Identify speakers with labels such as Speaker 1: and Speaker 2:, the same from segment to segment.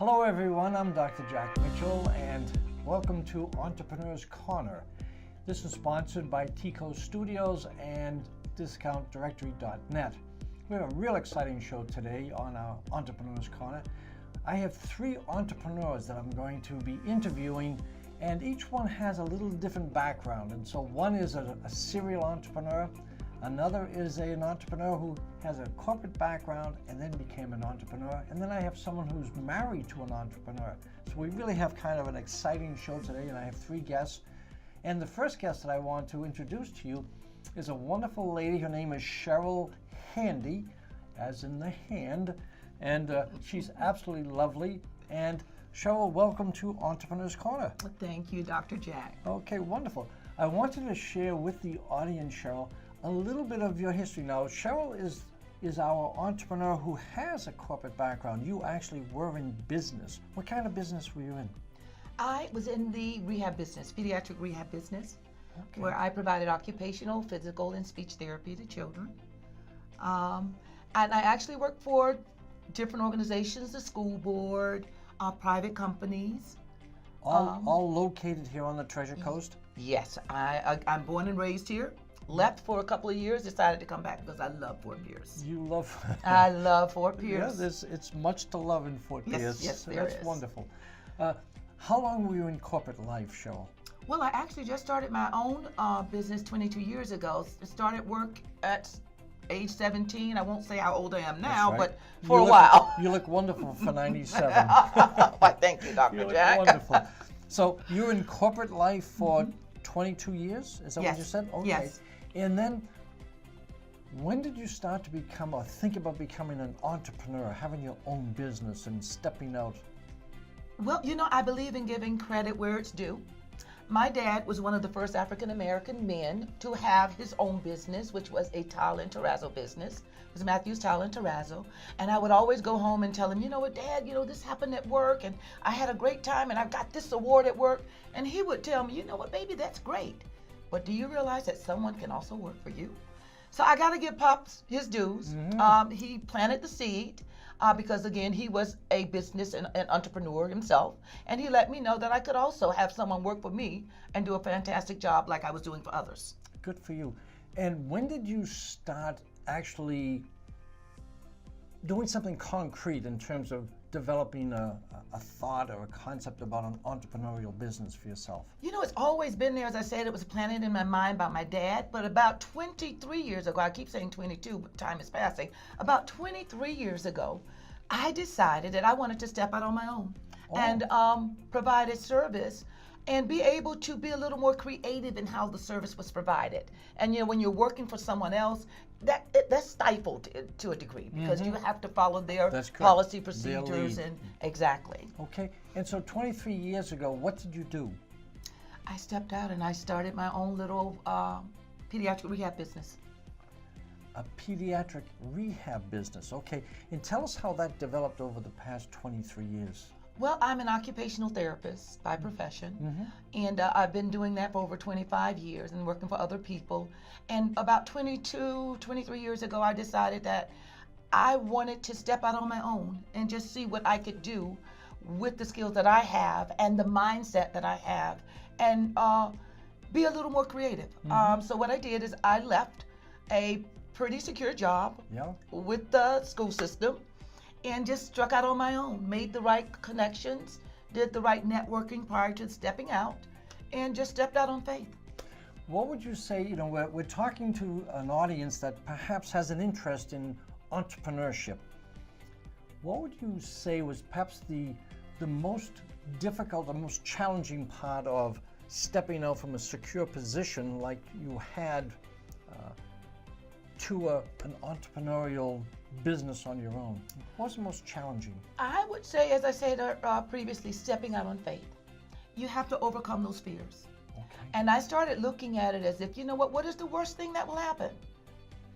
Speaker 1: Hello everyone, I'm Dr. Jack Mitchell and welcome to Entrepreneur's Corner. This is sponsored by TCoast Studios and DiscountDirectory.net. We have a real exciting show today on our Entrepreneur's Corner. I have 3 entrepreneurs that I'm going to be interviewing, and each one has a little different background. And so one is a serial entrepreneur, another is an entrepreneur who has a corporate background and then became an entrepreneur, and then I have someone who's married to an entrepreneur. So we really have kind of an exciting show today, and I have 3 guests. And the first guest that I want to introduce to you is a wonderful lady. Her name is Cheryl Handy, as in the hand, and she's absolutely lovely. And Cheryl, welcome to Entrepreneur's Corner.
Speaker 2: Thank you, Dr. Jack.
Speaker 1: Okay, wonderful. I wanted to share with the audience, Cheryl, a little bit of your history. Now, Cheryl is our entrepreneur who has a corporate background. You actually were in business. What kind of business were you in?
Speaker 2: I was in the rehab business, pediatric rehab business,
Speaker 1: Okay.
Speaker 2: where I provided occupational, physical, and speech therapy to children. And I actually worked for different organizations, the school board, private companies.
Speaker 1: All located here on the Treasure Coast?
Speaker 2: Yes, I'm born and raised here. Left for a couple of years, decided to come back because I love Fort Pierce.
Speaker 1: You love...
Speaker 2: I love Fort Pierce.
Speaker 1: Yeah, it's much to love in Fort Pierce.
Speaker 2: Yes, there
Speaker 1: That's
Speaker 2: is.
Speaker 1: wonderful. How long were you in corporate life, Cheryl?
Speaker 2: Well, I actually just started my own business 22 years ago. Started work at age 17. I won't say how old I am now,
Speaker 1: That's right.
Speaker 2: but for a while.
Speaker 1: You look wonderful for 97.
Speaker 2: Why, thank you, Dr.
Speaker 1: You look
Speaker 2: Jack.
Speaker 1: wonderful. So you were in corporate life for 22 years? Is that what you
Speaker 2: Yes.
Speaker 1: said? Okay.
Speaker 2: Yes.
Speaker 1: And then when did you start to become or think about becoming an entrepreneur, having your own business and stepping out?
Speaker 2: Well, I believe in giving credit where it's due. My dad was one of the first African American men to have his own business, which was a tile and terrazzo business. It was Matthews Tile and Terrazzo. And I would always go home and tell him, you know what, Dad, this happened at work and I had a great time and I got this award at work. And he would tell me, you know what, baby, that's great. But do you realize that someone can also work for you? So I got to give Pops his dues. He planted the seed. Because again, he was a business and an entrepreneur himself, and he let me know that I could also have someone work for me and do a fantastic job like I was doing for others.
Speaker 1: Good for you. And when did you start actually doing something concrete in terms of developing a thought or a concept about an entrepreneurial business for yourself?
Speaker 2: It's always been there. As I said, it was planted in my mind by my dad, but about 23 years ago, I keep saying 22, but time is passing. About 23 years ago, I decided that I wanted to step out on my own and provide a service and be able to be a little more creative in how the service was provided. And when you're working for someone else, that's stifled to a degree because you have to follow their policy, procedures, and exactly.
Speaker 1: Okay, and so 23 years ago, what did you do?
Speaker 2: I stepped out and I started my own little pediatric rehab business.
Speaker 1: A pediatric rehab business, okay. And tell us how that developed over the past 23 years.
Speaker 2: Well, I'm an occupational therapist by profession, and I've been doing that for over 25 years and working for other people. And about 23 years ago, I decided that I wanted to step out on my own and just see what I could do with the skills that I have and the mindset that I have and be a little more creative. So what I did is I left a pretty secure job with the school system and just struck out on my own, made the right connections, did the right networking prior to stepping out, and just stepped out on faith.
Speaker 1: What would you say, we're talking to an audience that perhaps has an interest in entrepreneurship. What would you say was perhaps the most difficult, the most challenging part of stepping out from a secure position like you had to an entrepreneurial business on your own? What's the most challenging?
Speaker 2: I would say, as I said previously, stepping out on faith. You have to overcome those fears.
Speaker 1: Okay.
Speaker 2: And I started looking at it as if, what is the worst thing that will happen?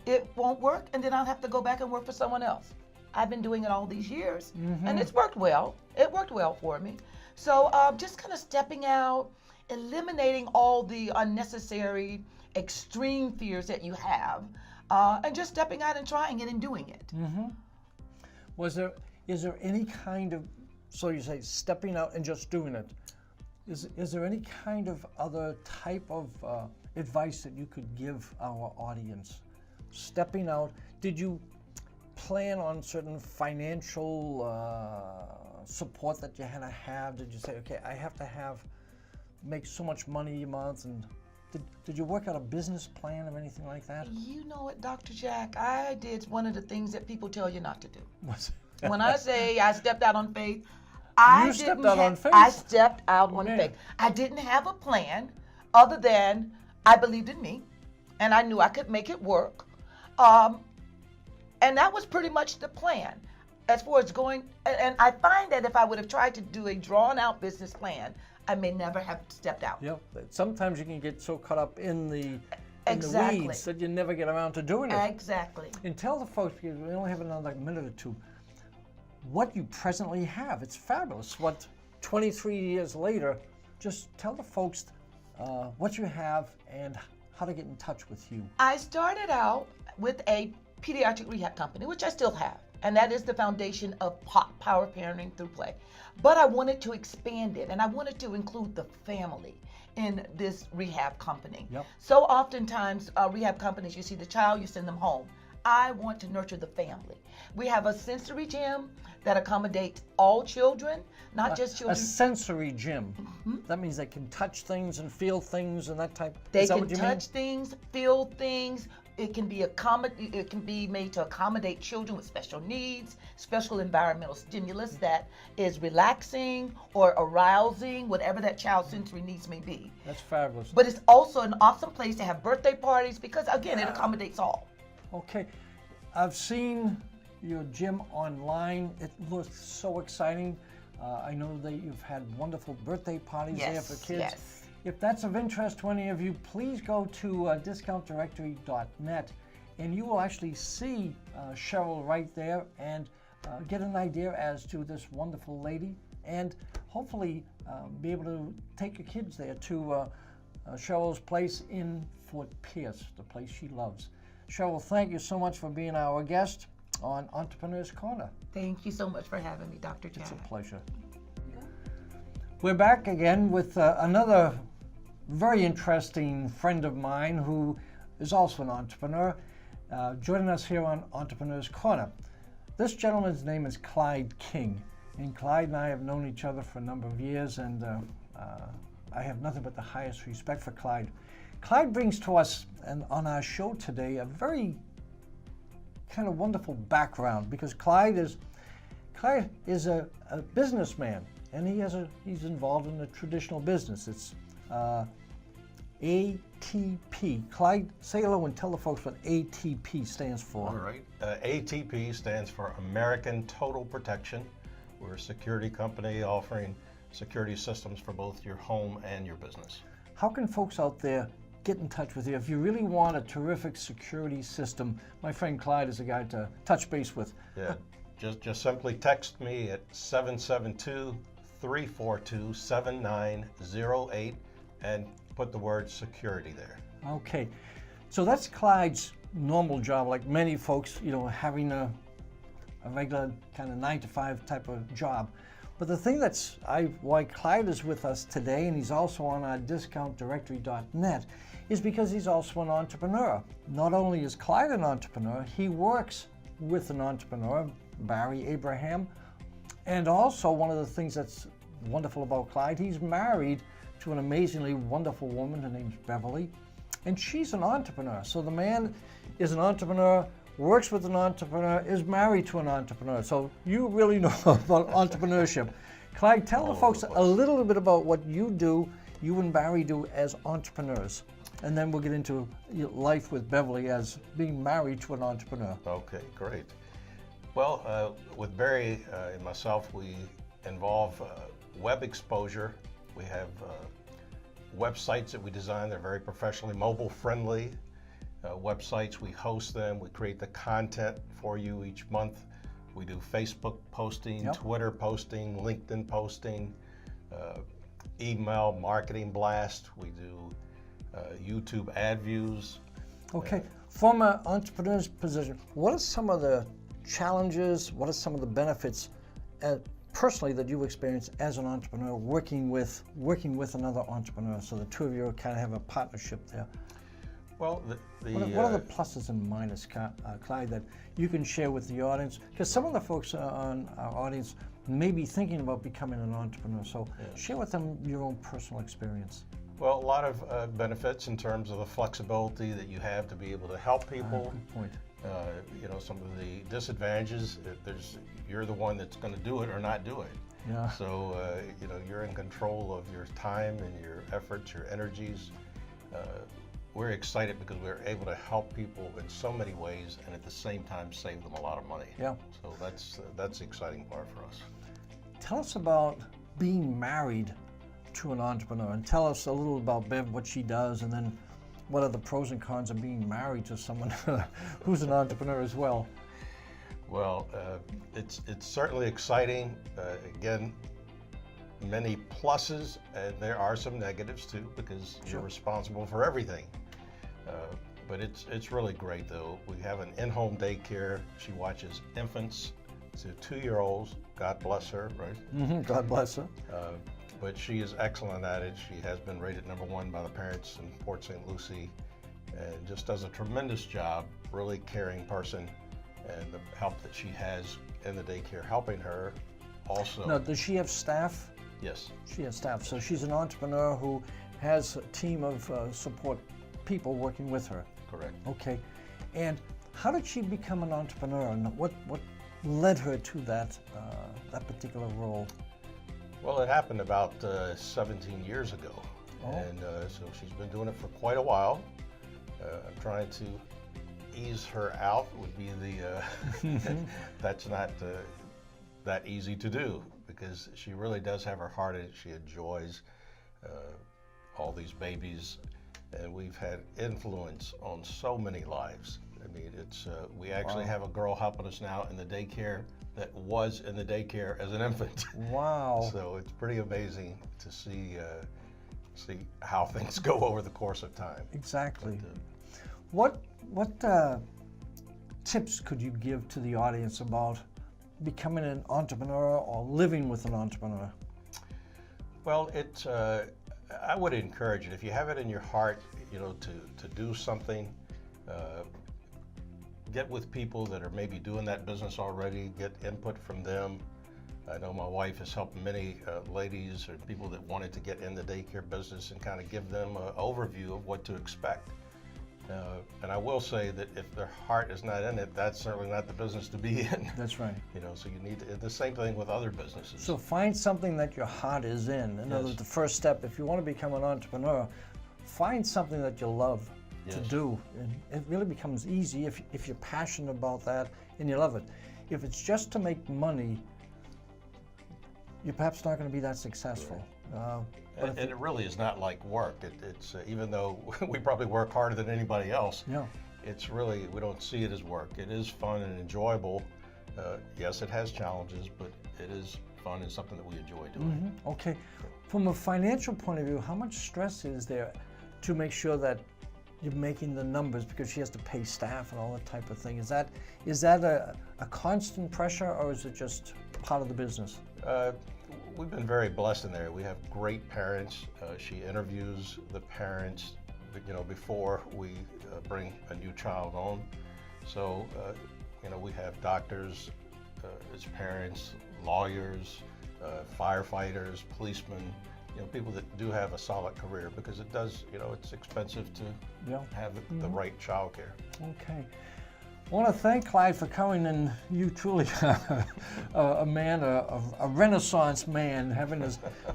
Speaker 2: It won't work, and then I'll have to go back and work for someone else. I've been doing it all these years, and it's worked well. It worked well for me. So just kind of stepping out, eliminating all the unnecessary, extreme fears that you have, and just stepping out and trying it and doing it.
Speaker 1: Is there any kind of So you say stepping out and just doing it. Is there any kind of other type of advice that you could give our audience? Stepping out, did you plan on certain financial support that you had to have? Did you say, okay, I have to make so much money a month, and did you work out a business plan or anything like that?
Speaker 2: You know what, Dr. Jack? I did one of the things that people tell you not to do. When I say I stepped out on faith, I stepped out on faith. I didn't have a plan other than I believed in me, and I knew I could make it work. And that was pretty much the plan. As far as going, and I find that if I would have tried to do a drawn-out business plan, I may never have stepped out.
Speaker 1: Yep. Sometimes you can get so caught up in the weeds that you never get around to doing it.
Speaker 2: Exactly.
Speaker 1: And tell the folks, because we only have another minute or two, what you presently have. It's fabulous. 23 years later, just tell the folks what you have and how to get in touch with you.
Speaker 2: I started out with a pediatric rehab company, which I still have, and that is the foundation of power parenting through play. But I wanted to expand it, and I wanted to include the family in this rehab company.
Speaker 1: Yep.
Speaker 2: So oftentimes, rehab companies, you see the child, you send them home. I want to nurture the family. We have a sensory gym that accommodates all children, not just children.
Speaker 1: A sensory gym. Mm-hmm. That means they can touch things and feel things and that type.
Speaker 2: They can touch things, feel things. It can be made to accommodate children with special needs, special environmental stimulus that is relaxing or arousing, whatever that child's sensory needs may be.
Speaker 1: That's fabulous.
Speaker 2: But it's also an awesome place to have birthday parties because, again, it accommodates all.
Speaker 1: Okay. I've seen your gym online. It looks so exciting. I know that you've had wonderful birthday parties there for kids.
Speaker 2: Yes.
Speaker 1: If that's of interest to any of you, please go to TCoastStudios.com and you will actually see Cheryl right there and get an idea as to this wonderful lady, and hopefully be able to take your kids there to Cheryl's place in Fort Pierce, the place she loves. Cheryl, thank you so much for being our guest on Entrepreneur's Corner.
Speaker 2: Thank you so much for having me, Dr. Jack.
Speaker 1: It's a pleasure. We're back again with another very interesting friend of mine who is also an entrepreneur, joining us here on Entrepreneur's Corner. This gentleman's name is Clyde King, and Clyde and I have known each other for a number of years, and I have nothing but the highest respect for Clyde. Clyde brings to us, and on our show today, a very kind of wonderful background, because Clyde is a businessman, and he's involved in the traditional business. It's ATP. Clyde, say hello and tell the folks what ATP stands for.
Speaker 3: All right. ATP stands for American Total Protection. We're a security company offering security systems for both your home and your business.
Speaker 1: How can folks out there get in touch with you if you really want a terrific security system? My friend Clyde is a guy to touch base with.
Speaker 3: Yeah. Just simply text me at 772-342-7908 and put the word security there.
Speaker 1: Okay. So that's Clyde's normal job, like many folks, having a regular kind of 9-to-5 type of job. But the thing why Clyde is with us today, and he's also on our discountdirectory.net, is because he's also an entrepreneur. Not only is Clyde an entrepreneur, he works with an entrepreneur, Barry Abraham, and also one of the things that's wonderful about Clyde, he's married to an amazingly wonderful woman. Her name's Beverly, and she's an entrepreneur. So the man is an entrepreneur, works with an entrepreneur, is married to an entrepreneur. So you really know about entrepreneurship. Clyde, tell the folks a little bit about what you and Barry do as entrepreneurs. And then we'll get into life with Beverly as being married to an entrepreneur.
Speaker 3: Okay, great. Well, with Barry and myself, we involve web exposure. We have websites that we design. They're very professionally mobile friendly websites. We host them. We create the content for you each month. We do Facebook posting, Twitter posting, LinkedIn posting, email marketing blast. We do YouTube ad views.
Speaker 1: Okay, from an entrepreneur's position, what are some of the challenges, what are some of the benefits personally that you've experienced as an entrepreneur working with another entrepreneur, so the two of you kind of have a partnership there?
Speaker 3: Well,
Speaker 1: What are the pluses and minuses, Clyde, that you can share with the audience? Because some of the folks on our audience may be thinking about becoming an entrepreneur, so share with them your own personal experience.
Speaker 3: Well, a lot of benefits in terms of the flexibility that you have to be able to help people.
Speaker 1: Good point.
Speaker 3: You know, some of the disadvantages, you're the one that's going to do it or not do it.
Speaker 1: Yeah.
Speaker 3: So, you know, you're in control of your time and your efforts, your energies. We're excited because we're able to help people in so many ways and at the same time save them a lot of money.
Speaker 1: Yeah.
Speaker 3: So that's the exciting part for us.
Speaker 1: Tell us about being married to an entrepreneur, and tell us a little about Bev, what she does, and then what are the pros and cons of being married to someone who's an entrepreneur as well?
Speaker 3: Well, it's certainly exciting. Again, many pluses, and there are some negatives too, because you're responsible for everything. But it's really great though. We have an in-home daycare. She watches infants to 2-year-olds. God bless her, right?
Speaker 1: Mm-hmm. God bless her.
Speaker 3: But she is excellent at it. She has been rated #1 by the parents in Port St. Lucie, and just does a tremendous job, really caring person, and the help that she has in the daycare helping her also.
Speaker 1: Now, does she have staff?
Speaker 3: Yes.
Speaker 1: She has staff, so she's an entrepreneur who has a team of support people working with her.
Speaker 3: Correct.
Speaker 1: Okay, and how did she become an entrepreneur, and what led her to that particular role?
Speaker 3: Well, it happened about 17 years ago, and so she's been doing it for quite a while. I'm trying to ease her out would be the, that's not that easy to do, because she really does have her heart in it. She enjoys all these babies, and we've had influence on so many lives. I mean, it's we actually have a girl helping us now in the daycare that was in the daycare as an infant.
Speaker 1: Wow.
Speaker 3: So it's pretty amazing to see how things go over the course of time.
Speaker 1: Exactly. What tips could you give to the audience about becoming an entrepreneur or living with an entrepreneur?
Speaker 3: Well, I would encourage it. If you have it in your heart, you know, to do something, get with people that are maybe doing that business already, get input from them. I know my wife has helped many ladies or people that wanted to get in the daycare business and kind of give them an overview of what to expect. And I will say that if their heart is not in it, that's certainly not the business to be in.
Speaker 1: That's right.
Speaker 3: You know, so you need to, the same thing with other businesses.
Speaker 1: So find something that your heart is in. In other words, the first step, if you want to become an entrepreneur, find something that you love to do. And it really becomes easy if you're passionate about that and you love it. If it's just to make money, you're perhaps not going to be that successful.
Speaker 3: And it really is not like work. It's even though we probably work harder than anybody else, it's really, we don't see it as work. It is fun and enjoyable. Yes, it has challenges, but it is fun and something that we enjoy doing.
Speaker 1: Mm-hmm. Okay. From a financial point of view, how much stress is there to make sure that you're making the numbers, because she has to pay staff and all that type of thing? Is that a constant pressure, or is it just part of the business?
Speaker 3: We've been very blessed in there. We have great parents. She interviews the parents, you know, before we bring a new child on. So, you know, we have doctors as parents, lawyers, firefighters, policemen, you know, people that do have a solid career, because it does, you know, it's expensive to have the right child care.
Speaker 1: Okay. I want to thank Clyde for coming, and you truly a man, a renaissance man,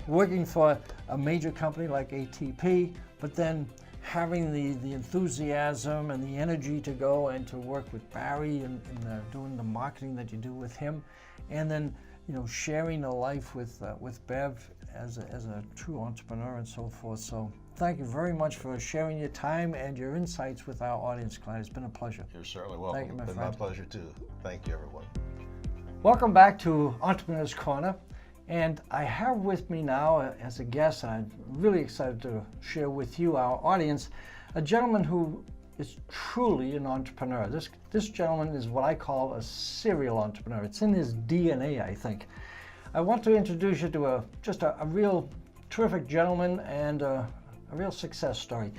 Speaker 1: working for a major company like ATP, but then having the enthusiasm and the energy to go and to work with Barry and doing the marketing that you do with him, and then, you know, sharing a life with Bev as a true entrepreneur and so forth. So thank you very much for sharing your time and your insights with our audience, Clyde. It's been a pleasure.
Speaker 3: You're certainly welcome.
Speaker 1: Thank you, my
Speaker 3: friend. My pleasure too. Thank you, everyone.
Speaker 1: Welcome back to Entrepreneur's Corner. And I have with me now as a guest, I'm really excited to share with you, our audience, a gentleman who is truly an entrepreneur. This gentleman is what I call a serial entrepreneur. It's in his DNA, I think. I want to introduce you to just a real terrific gentleman and a real success story.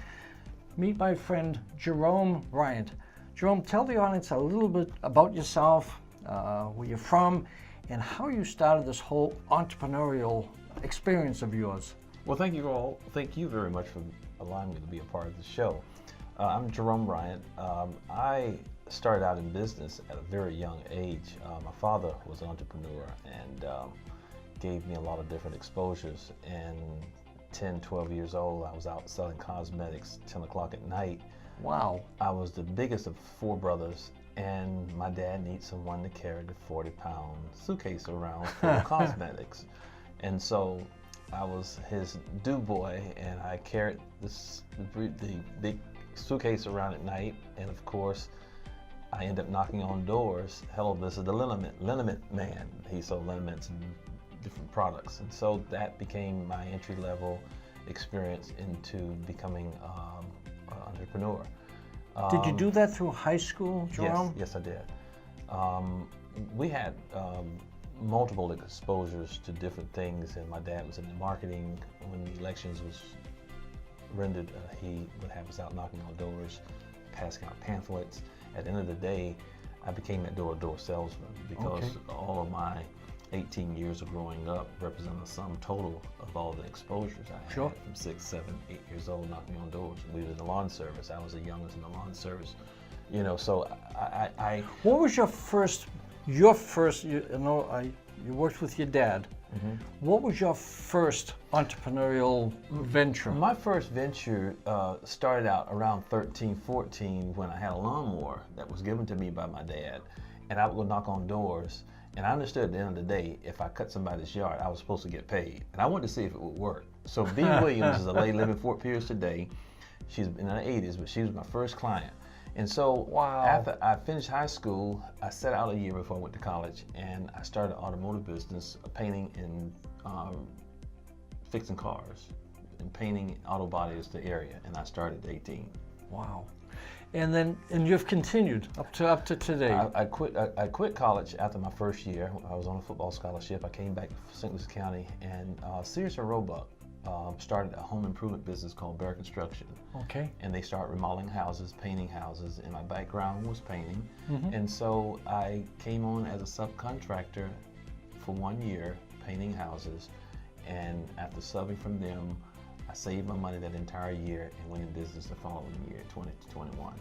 Speaker 1: Meet my friend Jerome Rhyant. Jerome, tell the audience a little bit about yourself, where you're from, and how you started this whole entrepreneurial experience of yours.
Speaker 4: Well, thank you all. Thank you very much for allowing me to be a part of the show. I'm Jerome Rhyant. I started out in business at a very young age. My father was an entrepreneur and gave me a lot of different exposures. And 10, 12 years old, I was out selling cosmetics 10 o'clock at night.
Speaker 1: Wow.
Speaker 4: I was the biggest of 4 brothers, and my dad needed someone to carry the 40-pound suitcase around full of cosmetics. And so I was his do boy, and I carried the big suitcase around at night, and of course I ended up knocking on doors. Hello, this is the liniment man. He sold liniments and different products, and so that became my entry-level experience into becoming an entrepreneur.
Speaker 1: Did you do that through high school, Jerome?
Speaker 4: Yes, I did. We had multiple exposures to different things, and my dad was in the marketing. When the elections was rendered, he would have us out knocking on doors, passing out pamphlets. At the end of the day, I became that door-to-door salesman because all of my 18 years of growing up represent the sum total of all the exposures I had from 6, 7, 8 years old knocking on doors. We were in the lawn service. I was the youngest in the lawn service. You know, so I
Speaker 1: What was your first, you worked with your dad.
Speaker 4: Mm-hmm.
Speaker 1: What was your first entrepreneurial venture?
Speaker 4: My first venture started out around 13, 14 when I had a lawnmower that was given to me by my dad. And I would go knock on doors. And I understood at the end of the day, if I cut somebody's yard, I was supposed to get paid. And I wanted to see if it would work. So B. Williams is a lady living in Fort Pierce today. She's in her 80s, but she was my first client. And so after I finished high school, I set out a year before I went to college, and I started an automotive business, painting and fixing cars, and painting auto bodies the area. And I started at 18.
Speaker 1: Wow. And you've continued up to today.
Speaker 4: I quit college after my first year. I was on a football scholarship. I came back to St. Louis County, and Sears and Roebuck started a home improvement business called Bear Construction.
Speaker 1: Okay.
Speaker 4: And they started remodeling houses, painting houses, and my background was painting.
Speaker 1: Mm-hmm.
Speaker 4: And so I came on as a subcontractor for 1 year, painting houses, and after subbing from them, I saved my money that entire year and went in business the following year, 20 to 21.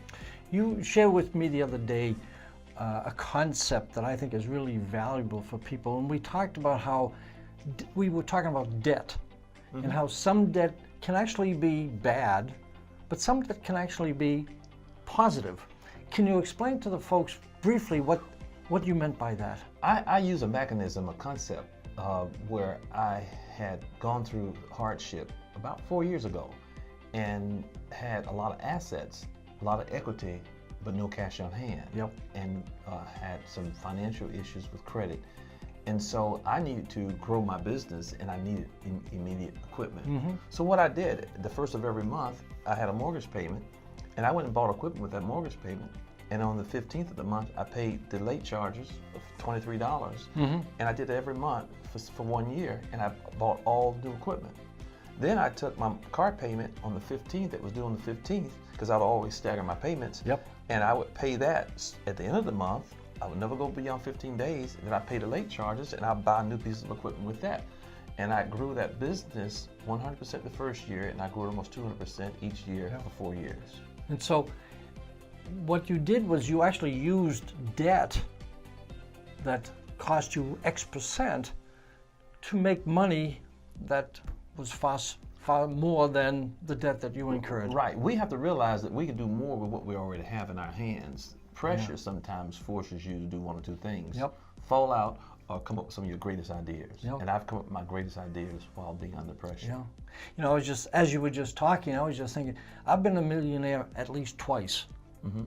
Speaker 1: You shared with me the other day a concept that I think is really valuable for people, and we talked about how we were talking about debt, mm-hmm. and how some debt can actually be bad, but some debt can actually be positive. Can you explain to the folks briefly what you meant by that?
Speaker 4: I use a mechanism, a concept, where I had gone through hardship about 4 years ago and had a lot of assets, a lot of equity, but no cash on hand.
Speaker 1: Yep.
Speaker 4: And had some financial issues with credit. And so I needed to grow my business, and I needed immediate equipment. Mm-hmm. So what I did, the first of every month, I had a mortgage payment, and I went and bought equipment with that mortgage payment. And on the 15th of the month, I paid the late charges of $23. Mm-hmm. And I did that every month for 1 year, and I bought all new equipment. Then I took my car payment on the 15th, it was due on the 15th, because I'd always stagger my payments.
Speaker 1: Yep.
Speaker 4: And I would pay that at the end of the month. I would never go beyond 15 days, and then I pay the late charges, and I'd buy new pieces of equipment with that. And I grew that business 100% the first year, and I grew almost 200% each year for 4 years.
Speaker 1: And so what you did was you actually used debt that cost you X% to make money that was far more than the debt that you incurred.
Speaker 4: Right. We have to realize that we can do more with what we already have in our hands. Pressure sometimes forces you to do one or two things.
Speaker 1: Yep.
Speaker 4: Fall out or come up with some of your greatest ideas.
Speaker 1: Yep.
Speaker 4: And I've come up with my greatest ideas while being under pressure.
Speaker 1: Yeah. You know, I was just, as you were just talking, I was just thinking, I've been a millionaire at least twice. Mm-hmm.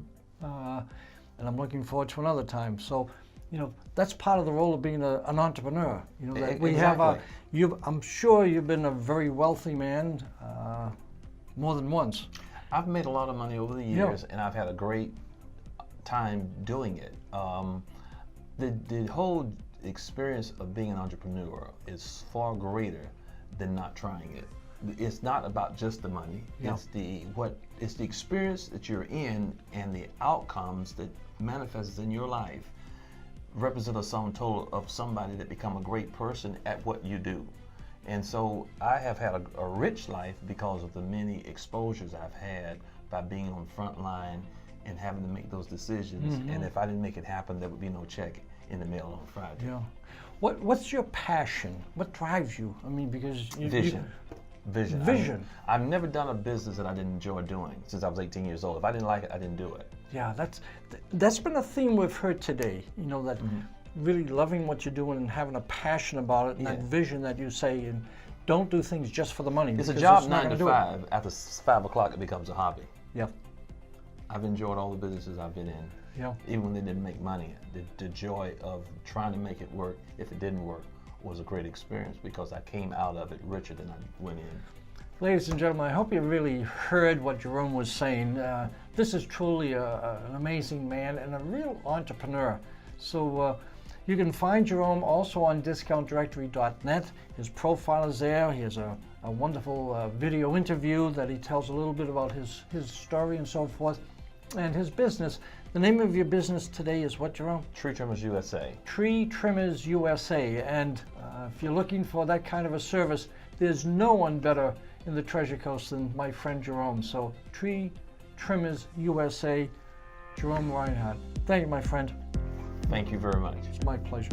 Speaker 1: And I'm looking forward to another time. So, you know, that's part of the role of being an entrepreneur. You know, that we have I'm sure you've been a very wealthy man more than once.
Speaker 4: I've made a lot of money over the years, and I've had a great time doing it. The whole the experience of being an entrepreneur is far greater than not trying it. It's not about just the money.
Speaker 1: Yeah.
Speaker 4: It's the experience that you're in and the outcomes that manifests in your life represent a sum total of somebody that become a great person at what you do. And so I have had a rich life because of the many exposures I've had by being on the front line and having to make those decisions.
Speaker 1: Mm-hmm.
Speaker 4: And if I didn't make it happen, there would be no check in the mail on Friday.
Speaker 1: Yeah. What's your passion? What drives you? I mean, because
Speaker 4: Vision.
Speaker 1: Vision.
Speaker 4: I've never done a business that I didn't enjoy doing since I was 18 years old. If I didn't like it, I didn't do it.
Speaker 1: Yeah, that's been a theme we've heard today. You know, that really loving what you're doing and having a passion about it, and that vision that you say, and don't do things just for the money.
Speaker 4: It's a
Speaker 1: because
Speaker 4: job
Speaker 1: not
Speaker 4: 9 to
Speaker 1: gonna do it.
Speaker 4: 5. After 5 o'clock, it becomes a hobby.
Speaker 1: Yeah,
Speaker 4: I've enjoyed all the businesses I've been in.
Speaker 1: yeah.
Speaker 4: Even when they didn't make money, the joy of trying to make it work, if it didn't work, was a great experience because I came out of it richer than I went in.
Speaker 1: Ladies and gentlemen, I hope you really heard what Jerome was saying. This is truly an amazing man and a real entrepreneur. So you can find Jerome also on DiscountDirectory.net. His profile is there. He has a wonderful video interview that he tells a little bit about his story and so forth, and his business. The name of your business today is what, Jerome?
Speaker 4: Tree Trimmers USA.
Speaker 1: Tree Trimmers USA. And if you're looking for that kind of a service, there's no one better in the Treasure Coast than my friend Jerome. So Tree Trimmers USA, Jerome Rhyant. Thank you, my friend.
Speaker 4: Thank you very much.
Speaker 1: It's my pleasure.